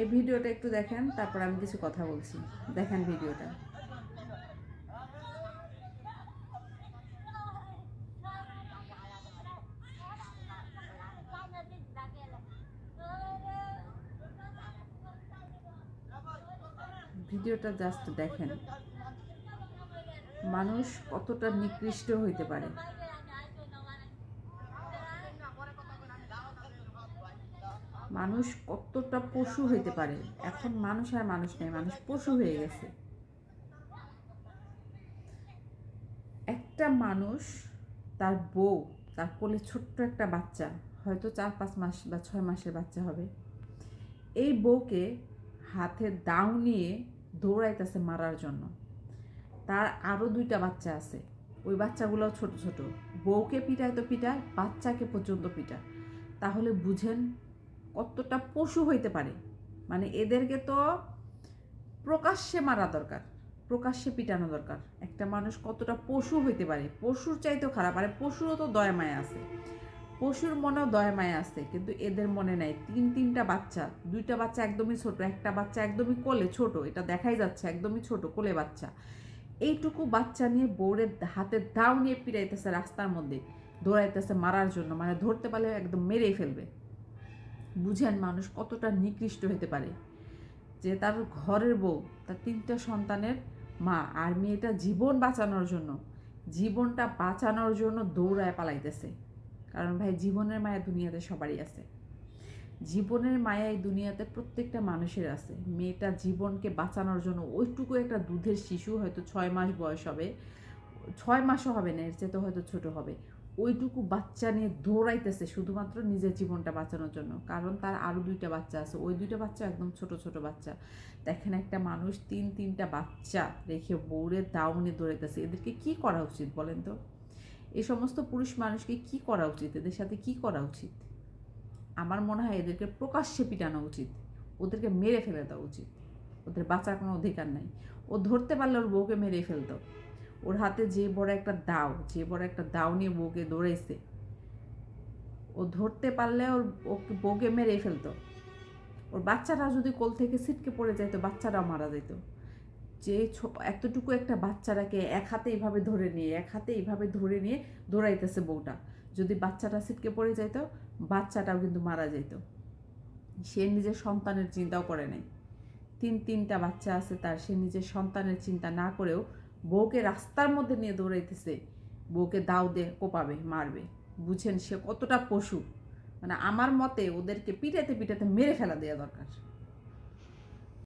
এই ভিডিওটা একটু দেখেন, তারপর আমি কিছু কথা বলছি। দেখেন ভিডিওটা। ভিডিওটা জাস্ট দেখেন, মানুষ কতটা নিকৃষ্ট হইতে পারে। মানুষ কতটা পশু হইতে পারে। এখন মানুষ আর মানুষ নেই, মানুষ পশু হয়ে গেছে। একটা মানুষ, তার বউ, তার কোলে ছোট্ট একটা বাচ্চা, হয়তো 4-5 মাস বা 6 মাসের বাচ্চা হবে, এই বউকে হাতে দাও নিয়ে দৌড়াইতেছে মারার জন্য। তার আরও 2টা বাচ্চা আছে, ওই বাচ্চাগুলোও ছোট ছোট। বউকে পিটায় তো পিটায়, বাচ্চাকে পর্যন্ত পিটায়। তাহলে বুঝেন কতটা পশু হইতে পারে। মানে এদেরকে তো প্রকাশ্যে মারা দরকার, প্রকাশ্যে পিটানো দরকার। একটা মানুষ কতটা পশু হইতে পারে, পশুর চাইতেও খারাপ। আরে পশুরও তো দয়া মায়া আছে, পশুর মনেও দয়া মায়া আছে, কিন্তু এদের মনে নাই। 3টা বাচ্চা, 2টা বাচ্চা একদমই ছোট, একটা বাচ্চা একদমই কোলে ছোট, এটা দেখাই যাচ্ছে একদমই ছোট কোলে বাচ্চা। এইটুকু বাচ্চা নিয়ে বউরের হাতে দাও নিয়ে পিড়াইতেছে, রাস্তার মধ্যে দৌড়াইতেছে মারার জন্য। মানে ধরতে পারলে একদম মেরেই ফেলবে। বুঝেন মানুষ কতটা নিকৃষ্ট হতে পারে, যে তার ঘরের বউ, তার 3টা সন্তানের মা, আর মেয়েটা জীবন বাঁচানোর জন্য, জীবনটা বাঁচানোর জন্য দৌড়ায় পালাইতেছে। কারণ ভাই, জীবনের মায়া দুনিয়াতে সবারই আছে। জীবনের মায়া এই দুনিয়াতে প্রত্যেকটা মানুষের আছে। মেয়েটা জীবনকে বাঁচানোর জন্য, ওইটুকু একটা দুধের শিশু, হয়তো 6 মাস বয়স হবে, 6 মাসও হবে না, এর চেয়ে তো হয়তো ছোট হবে, ওইটুকু বাচ্চা নিয়ে দৌড়াইতেছে শুধুমাত্র নিজের জীবনটা বাঁচানোর জন্য। কারণ তার আরও 2টা বাচ্চা আছে, ওই 2টা বাচ্চা একদম ছোট ছোট বাচ্চা। দেখেন একটা মানুষ 3টা বাচ্চা রেখে বউরে দাও নিয়ে দৌড়াইতেছে। এদেরকে কি করা উচিত বলেন তো? এই সমস্ত পুরুষ মানুষকে কি করা উচিত? এদের সাথে কি করা উচিত? আমার মনে হয় এদেরকে প্রকাশ্যে পিটানো উচিত, ওদেরকে মেরে ফেলে দেওয়া উচিত। ওদের বাঁচার কোনো অধিকার নাই। ও ধরতে পারলে ওর বউকে মেরে ফেলতো। ওর হাতে যে বড় একটা দাও, যে বড় একটা দাও নিয়ে বউকে দৌড়াইছে, ও ধরতে পারলে ওর ওকে বউকে মেরে ফেলতো। ওর বাচ্চাটা যদি কোল থেকে ছিটকে পড়ে যেত, বাচ্চাটাও মারা যেত। যে এতটুকু একটা বাচ্চাটাকে এক হাতে এইভাবে ধরে নিয়ে, এক হাতে এইভাবে ধরে নিয়ে দৌড়াইতেছে বউটা, যদি বাচ্চাটা ছিটকে পড়ে যেত, বাচ্চাটাও কিন্তু মারা যেত। সে নিজের সন্তানের চিন্তাও করে নাই। 3টা বাচ্চা আছে তার, সে নিজের সন্তানের চিন্তা না করেও বউকে রাস্তার মধ্যে নিয়ে দৌড়াইতেছে, বউকে দাও দিয়ে কোপাবে, মারবে। বুঝেন সে কতটা পশু। মানে আমার মতে ওদেরকে পিটাতে পিটাতে মেরে ফেলা দেওয়া দরকার।